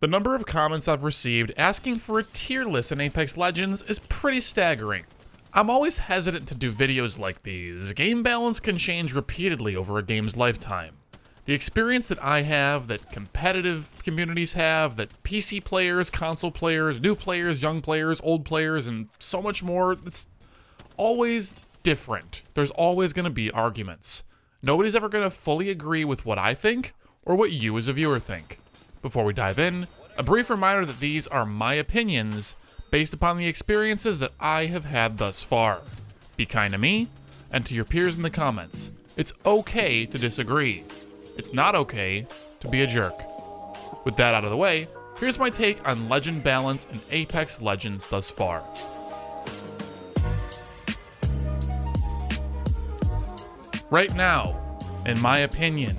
The number of comments I've received asking for a tier list in Apex Legends is pretty staggering. I'm always hesitant to do videos like these. Game balance can change repeatedly over a game's lifetime. The experience that I have, that competitive communities have, that PC players, console players, new players, young players, old players, and so much more, it's always different. There's always going to be arguments. Nobody's ever going to fully agree with what I think or what you as a viewer think. Before we dive in, a brief reminder that these are my opinions based upon the experiences that I have had thus far. Be kind to me and to your peers in the comments. It's okay to disagree. It's not okay to be a jerk. With that out of the way, here's my take on legend balance in Apex Legends thus far. Right now, in my opinion,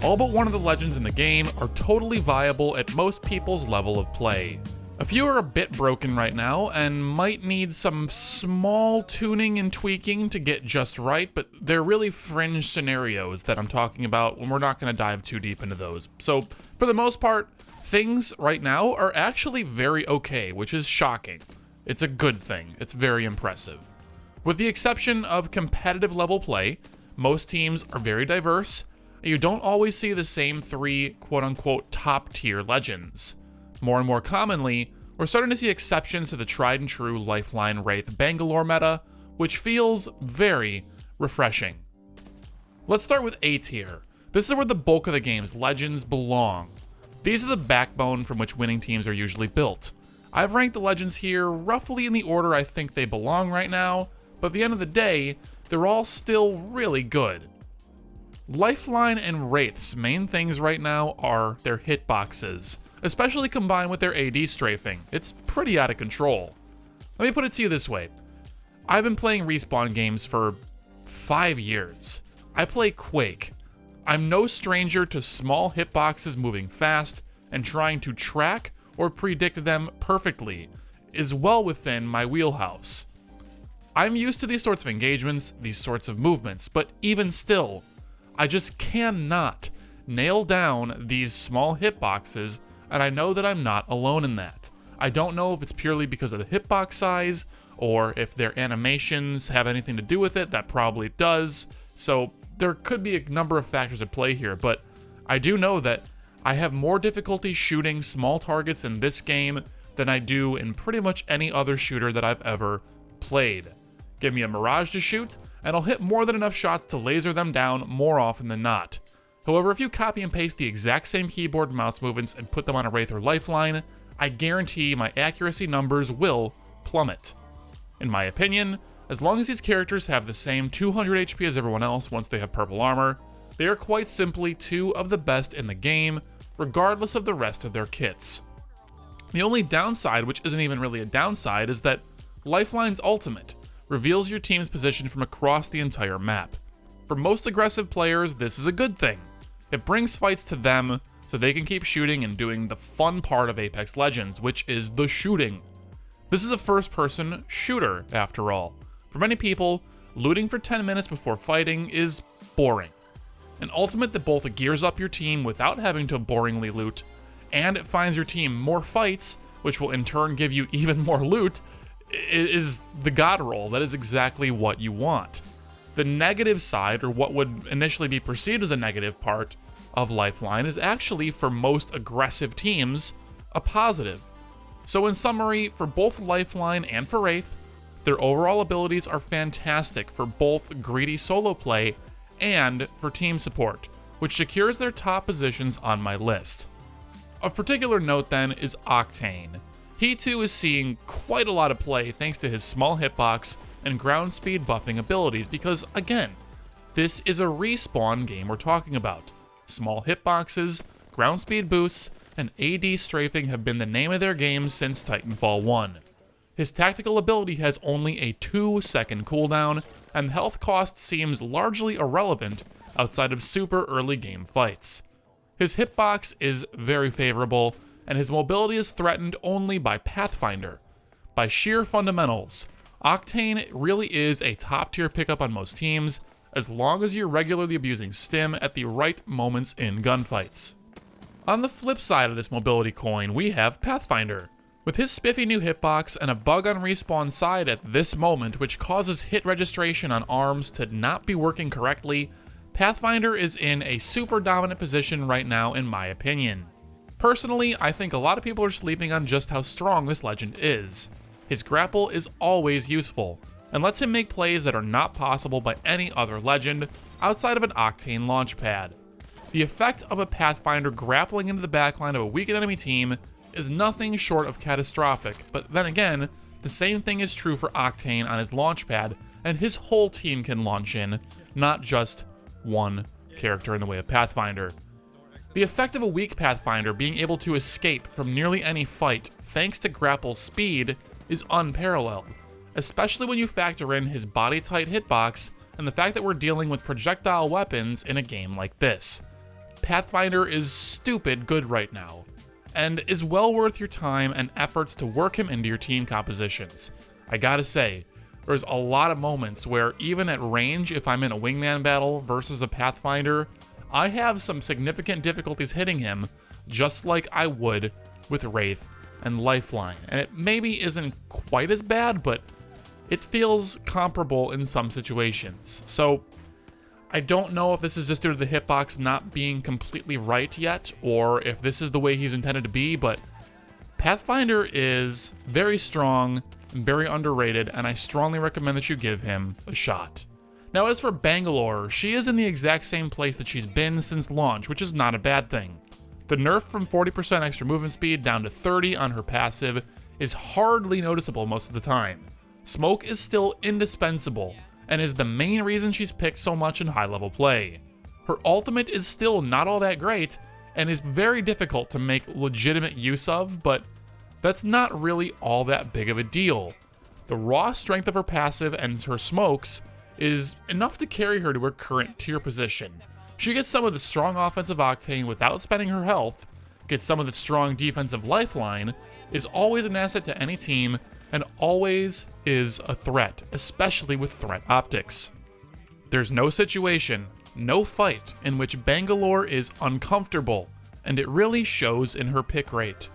all but one of the legends in the game are totally viable at most people's level of play. A few are a bit broken right now and might need some small tuning and tweaking to get just right, but they're really fringe scenarios that I'm talking about when we're not going to dive too deep into those. So, for the most part, things right now are actually very okay, which is shocking. It's a good thing. It's very impressive. With the exception of competitive level play, most teams are very diverse. You don't always see the same three quote-unquote top-tier legends. More and more commonly, we're starting to see exceptions to the tried-and-true Lifeline Wraith Bangalore meta, which feels very refreshing. Let's start with A tier. This is where the bulk of the game's legends belong. These are the backbone from which winning teams are usually built. I've ranked the legends here roughly in the order I think they belong right now, but at the end of the day, they're all still really good. Lifeline and Wraith's main things right now are their hitboxes, especially combined with their AD strafing. It's pretty out of control. Let me put it to you this way. I've been playing Respawn games for 5 years. I play Quake. I'm no stranger to small hitboxes moving fast, and trying to track or predict them perfectly is well within my wheelhouse. I'm used to these sorts of engagements, these sorts of movements, but even still, I just cannot nail down these small hitboxes, and I know that I'm not alone in that. I don't know if it's purely because of the hitbox size, or if their animations have anything to do with it. That probably does. So there could be a number of factors at play here, but I do know that I have more difficulty shooting small targets in this game than I do in pretty much any other shooter that I've ever played. Give me a Mirage to shoot, and I'll hit more than enough shots to laser them down more often than not. However, if you copy and paste the exact same keyboard and mouse movements and put them on a Wraith or Lifeline, I guarantee my accuracy numbers will plummet. In my opinion, as long as these characters have the same 200 HP as everyone else once they have purple armor, they are quite simply two of the best in the game, regardless of the rest of their kits. The only downside, which isn't even really a downside, is that Lifeline's ultimate reveals your team's position from across the entire map. For most aggressive players, this is a good thing. It brings fights to them so they can keep shooting and doing the fun part of Apex Legends, which is the shooting. This is a first-person shooter, after all. For many people, looting for 10 minutes before fighting is boring. An ultimate that both gears up your team without having to boringly loot, and it finds your team more fights, which will in turn give you even more loot, is the god roll. That is exactly what you want. The negative side, or what would initially be perceived as a negative part of Lifeline, is actually, for most aggressive teams, a positive. So in summary, for both Lifeline and for Wraith, their overall abilities are fantastic for both greedy solo play and for team support, which secures their top positions on my list. Of particular note then is Octane. He too is seeing quite a lot of play thanks to his small hitbox and ground speed buffing abilities because, again, this is a Respawn game we're talking about. Small hitboxes, ground speed boosts, and AD strafing have been the name of their game since Titanfall 1. His tactical ability has only a 2-second cooldown, and health cost seems largely irrelevant outside of super early game fights. His hitbox is very favorable, and his mobility is threatened only by Pathfinder. By sheer fundamentals, Octane really is a top-tier pickup on most teams, as long as you're regularly abusing stim at the right moments in gunfights. On the flip side of this mobility coin, we have Pathfinder. With his spiffy new hitbox and a bug on respawn side at this moment which causes hit registration on arms to not be working correctly, Pathfinder is in a super dominant position right now in my opinion. Personally, I think a lot of people are sleeping on just how strong this legend is. His grapple is always useful, and lets him make plays that are not possible by any other legend outside of an Octane launchpad. The effect of a Pathfinder grappling into the backline of a weakened enemy team is nothing short of catastrophic, but then again, the same thing is true for Octane on his launchpad, and his whole team can launch in, not just one character in the way of Pathfinder. The effect of a weak Pathfinder being able to escape from nearly any fight thanks to grapple speed is unparalleled, especially when you factor in his body-tight hitbox and the fact that we're dealing with projectile weapons in a game like this. Pathfinder is stupid good right now, and is well worth your time and efforts to work him into your team compositions. I gotta say, there's a lot of moments where even at range, if I'm in a wingman battle versus a Pathfinder, I have some significant difficulties hitting him, just like I would with Wraith and Lifeline. And it maybe isn't quite as bad, but it feels comparable in some situations. So I don't know if this is just due to the hitbox not being completely right yet, or if this is the way he's intended to be, but Pathfinder is very strong, very underrated, and I strongly recommend that you give him a shot. Now as for Bangalore, she is in the exact same place that she's been since launch, which is not a bad thing. The nerf from 40% extra movement speed down to 30 on her passive is hardly noticeable most of the time. Smoke is still indispensable, and is the main reason she's picked so much in high-level play. Her ultimate is still not all that great, and is very difficult to make legitimate use of, but that's not really all that big of a deal. The raw strength of her passive and her smokes is enough to carry her to her current tier position. She gets some of the strong offensive Octane without spending her health, gets some of the strong defensive Lifeline, is always an asset to any team, and always is a threat, especially with threat optics. There's no situation, no fight, in which Bangalore is uncomfortable, and it really shows in her pick rate.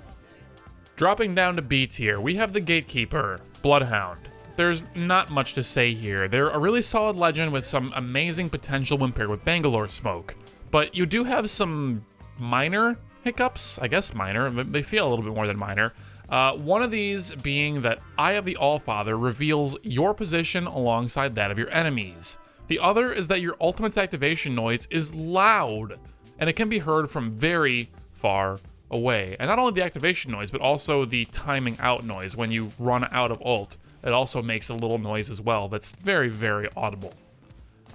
Dropping down to B tier, we have the Gatekeeper, Bloodhound. There's not much to say here. They're a really solid legend with some amazing potential when paired with Bangalore Smoke, but you do have some minor hiccups, I guess minor, they feel a little bit more than minor. One of these being that Eye of the Allfather reveals your position alongside that of your enemies. The other is that your ultimate's activation noise is loud, and it can be heard from very far away. And not only the activation noise, but also the timing out noise. When you run out of ult, it also makes a little noise as well that's very, very audible.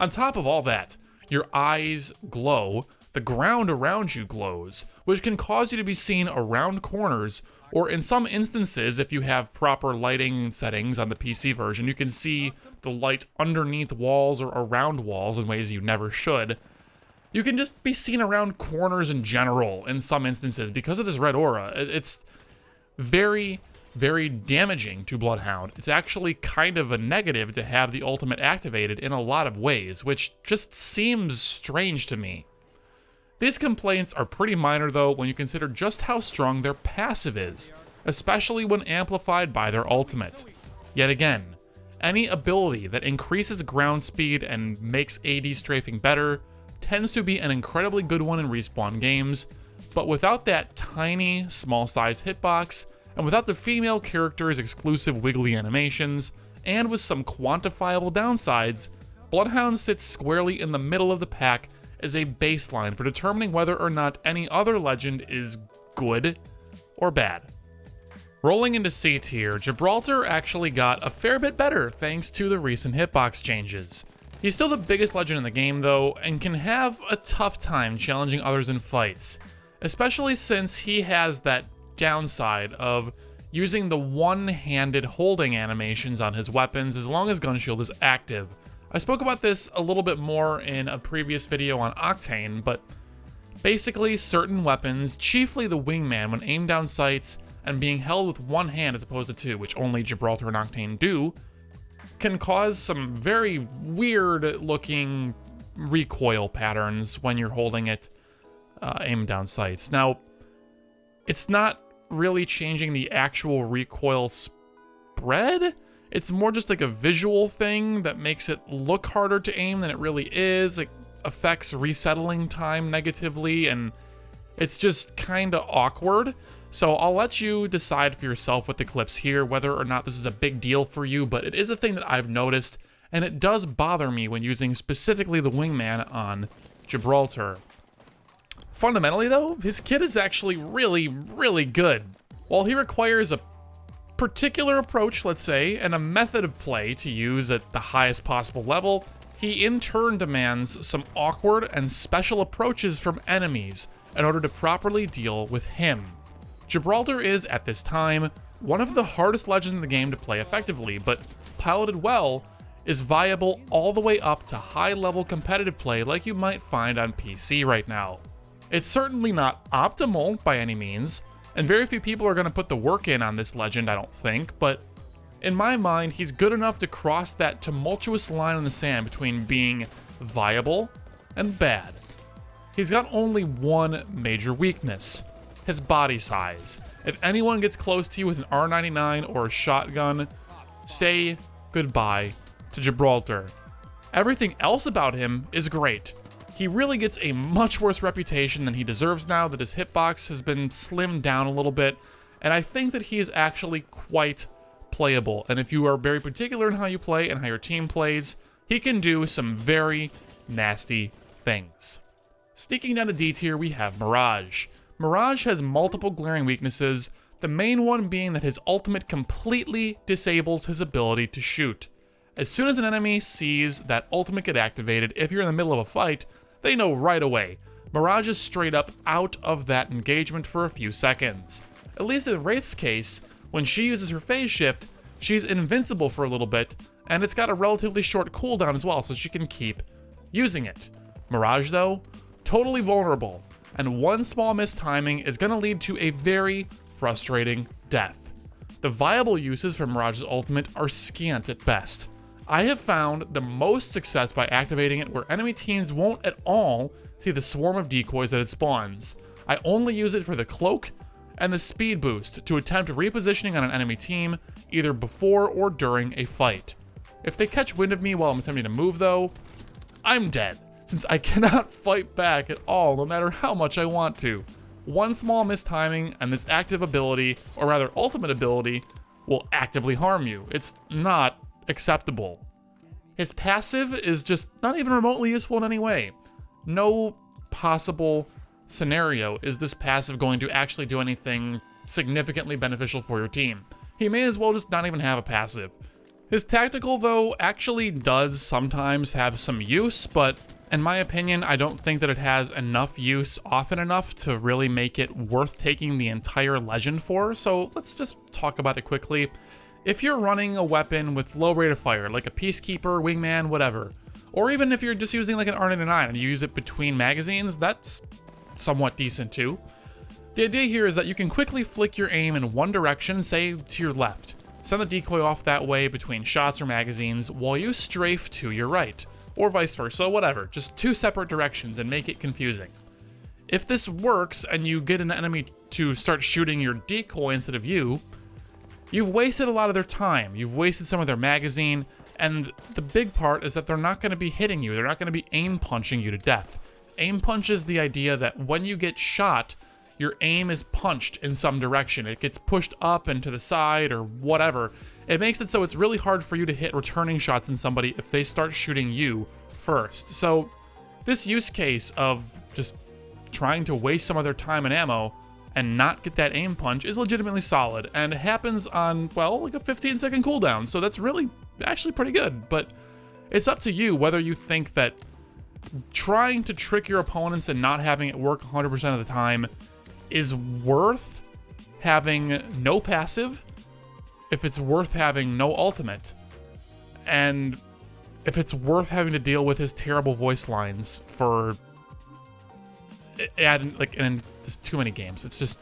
On top of all that, your eyes glow, the ground around you glows, which can cause you to be seen around corners, or in some instances, if you have proper lighting settings on the PC version, you can see the light underneath walls or around walls in ways you never should. You can just be seen around corners in general in some instances because of this red aura. It's very, very damaging to Bloodhound. It's actually kind of a negative to have the ultimate activated in a lot of ways, which just seems strange to me. These complaints are pretty minor though when you consider just how strong their passive is, especially when amplified by their ultimate. Yet again, any ability that increases ground speed and makes AD strafing better tends to be an incredibly good one in respawn games, but without that tiny, small size hitbox, and without the female character's exclusive wiggly animations, and with some quantifiable downsides, Bloodhound sits squarely in the middle of the pack as a baseline for determining whether or not any other legend is good or bad. Rolling into C tier, Gibraltar actually got a fair bit better thanks to the recent hitbox changes. He's still the biggest legend in the game though, and can have a tough time challenging others in fights, especially since he has that downside of using the one-handed holding animations on his weapons as long as Gunshield is active. I spoke about this a little bit more in a previous video on Octane, but basically certain weapons, chiefly the Wingman when aimed down sights and being held with one hand as opposed to two, which only Gibraltar and Octane do, can cause some very weird looking recoil patterns when you're holding it. aim down sights. Now, it's not really changing the actual recoil spread. It's more just like a visual thing that makes it look harder to aim than it really is. It affects resettling time negatively, and it's just kind of awkward. So I'll let you decide for yourself with the clips here whether or not this is a big deal for you, but it is a thing that I've noticed, and it does bother me when using specifically the wingman on Gibraltar. Fundamentally though, his kit is actually really, really good. While he requires a particular approach, let's say, and a method of play to use at the highest possible level, he in turn demands some awkward and special approaches from enemies in order to properly deal with him. Gibraltar is, at this time, one of the hardest legends in the game to play effectively, but piloted well, is viable all the way up to high-level competitive play like you might find on PC right now. It's certainly not optimal by any means, and very few people are going to put the work in on this legend, I don't think, but in my mind, he's good enough to cross that tumultuous line in the sand between being viable and bad. He's got only one major weakness: his body size. If anyone gets close to you with an R99 or a shotgun, say goodbye to Gibraltar. Everything else about him is great. He really gets a much worse reputation than he deserves now that his hitbox has been slimmed down a little bit, and I think that he is actually quite playable. And if you are very particular in how you play and how your team plays, he can do some very nasty things. Sneaking down to D tier, we have Mirage. Mirage has multiple glaring weaknesses, the main one being that his ultimate completely disables his ability to shoot. As soon as an enemy sees that ultimate get activated, if you're in the middle of a fight, they know right away. Mirage is straight up out of that engagement for a few seconds. At least in Wraith's case, when she uses her phase shift, she's invincible for a little bit, and it's got a relatively short cooldown as well, so she can keep using it. Mirage, though, totally vulnerable, and one small mistiming is going to lead to a very frustrating death. The viable uses for Mirage's ultimate are scant at best. I have found the most success by activating it where enemy teams won't at all see the swarm of decoys that it spawns. I only use it for the cloak and the speed boost to attempt repositioning on an enemy team either before or during a fight. If they catch wind of me while I'm attempting to move though, I'm dead, since I cannot fight back at all no matter how much I want to. One small mistiming and this active ability, or rather ultimate ability, will actively harm you. It's not acceptable. His passive is just not even remotely useful in any way. No possible scenario is this passive going to actually do anything significantly beneficial for your team. He may as well just not even have a passive. His tactical, though, actually does sometimes have some use, but in my opinion, I don't think that it has enough use often enough to really make it worth taking the entire legend for, so let's just talk about it quickly. If you're running a weapon with low rate of fire, like a Peacekeeper, Wingman, whatever, or even if you're just using like an R99 and you use it between magazines, that's somewhat decent too. The idea here is that you can quickly flick your aim in one direction, say to your left, send the decoy off that way between shots or magazines while you strafe to your right, or vice versa, whatever, just two separate directions and make it confusing. If this works and you get an enemy to start shooting your decoy instead of you, you've wasted a lot of their time, you've wasted some of their magazine, and the big part is that they're not going to be hitting you, they're not going to be aim punching you to death. Aim punch is the idea that when you get shot, your aim is punched in some direction. It gets pushed up and to the side or whatever. It makes it so it's really hard for you to hit returning shots in somebody if they start shooting you first. So this use case of just trying to waste some of their time and ammo and not get that aim punch is legitimately solid, and it happens on, well, like a 15-second cooldown, so that's really actually pretty good. But it's up to you whether you think that trying to trick your opponents and not having it work 100% of the time is worth having no passive, if it's worth having no ultimate, and if it's worth having to deal with his terrible voice lines for in just too many games. It's just,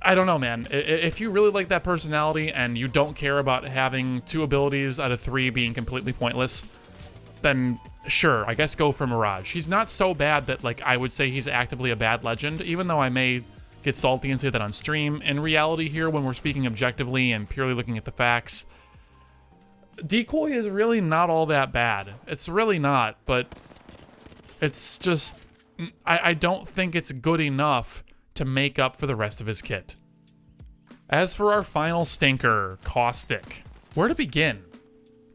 I don't know, man. If you really like that personality and you don't care about having 2 abilities out of 3 being completely pointless, then sure, I guess go for Mirage. He's not so bad that, like, I would say he's actively a bad legend, even though I may get salty and say that on stream. In reality here, when we're speaking objectively and purely looking at the facts, Decoy is really not all that bad. It's really not, but it's just, I don't think it's good enough to make up for the rest of his kit. As for our final stinker, Caustic, where to begin?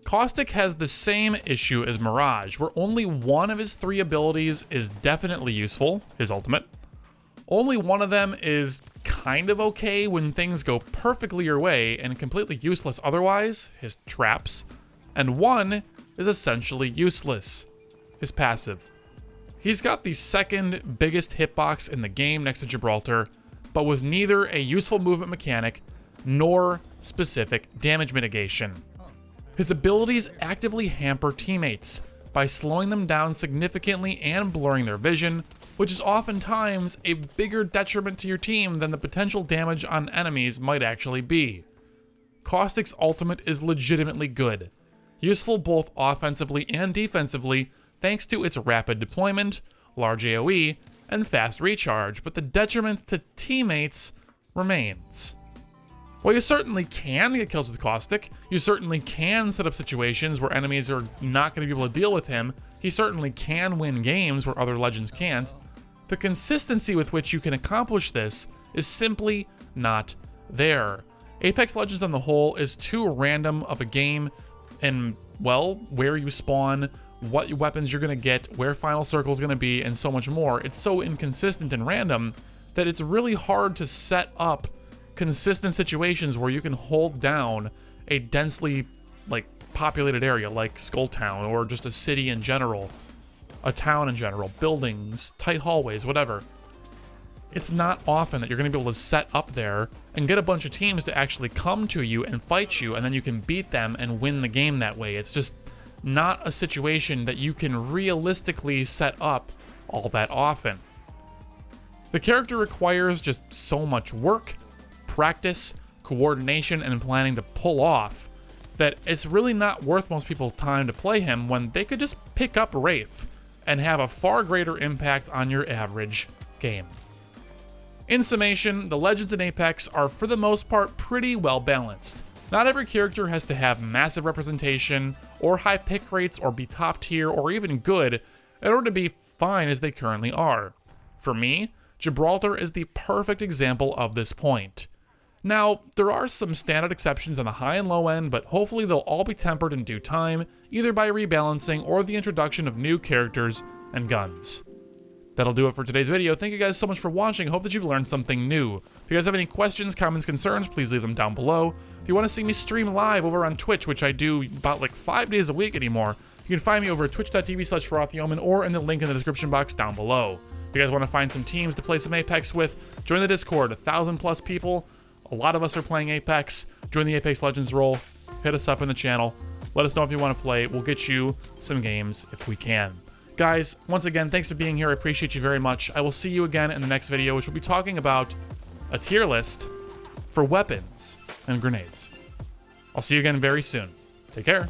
Caustic has the same issue as Mirage, where only one of his 3 abilities is definitely useful, his ultimate. Only one of them is kind of okay when things go perfectly your way and completely useless otherwise, his traps. And one is essentially useless, his passive. He's got the second biggest hitbox in the game next to Gibraltar, but with neither a useful movement mechanic nor specific damage mitigation. His abilities actively hamper teammates by slowing them down significantly and blurring their vision, which is oftentimes a bigger detriment to your team than the potential damage on enemies might actually be. Caustic's ultimate is legitimately good, useful both offensively and defensively thanks to its rapid deployment, large AoE, and fast recharge, but the detriment to teammates remains. While you certainly can get kills with Caustic, you certainly can set up situations where enemies are not going to be able to deal with him, he certainly can win games where other legends can't, the consistency with which you can accomplish this is simply not there. Apex Legends on the whole is too random of a game in, well, where you spawn, what weapons you're going to get, where Final Circle is going to be, and so much more. It's so inconsistent and random that it's really hard to set up consistent situations where you can hold down a densely, like, populated area like Skull Town or just a city in general, a town in general, buildings, tight hallways, whatever. It's not often that you're going to be able to set up there and get a bunch of teams to actually come to you and fight you, and then you can beat them and win the game that way. It's just not a situation that you can realistically set up all that often. The character requires just so much work, practice, coordination, and planning to pull off that it's really not worth most people's time to play him when they could just pick up Wraith and have a far greater impact on your average game. In summation, the legends in Apex are for the most part pretty well balanced. Not every character has to have massive representation or high pick rates or be top tier or even good in order to be fine as they currently are. For me, Gibraltar is the perfect example of this point. Now, there are some standout exceptions on the high and low end, but hopefully they'll all be tempered in due time, either by rebalancing or the introduction of new characters and guns. That'll do it for today's video. Thank you guys so much for watching. Hope that you've learned something new. If you guys have any questions, comments, concerns, please leave them down below. If you want to see me stream live over on Twitch, which I do about like 5 days a week anymore, you can find me over at twitch.tv/ForAuthYoman or in the link in the description box down below. If you guys want to find some teams to play some Apex with, join the Discord, 1,000+ people. A lot of us are playing Apex. Join the Apex Legends role. Hit us up in the channel. Let us know if you want to play. We'll get you some games if we can. Guys, once again, thanks for being here. I appreciate you very much. I will see you again in the next video, which will be talking about a tier list for weapons and grenades. I'll see you again very soon. Take care.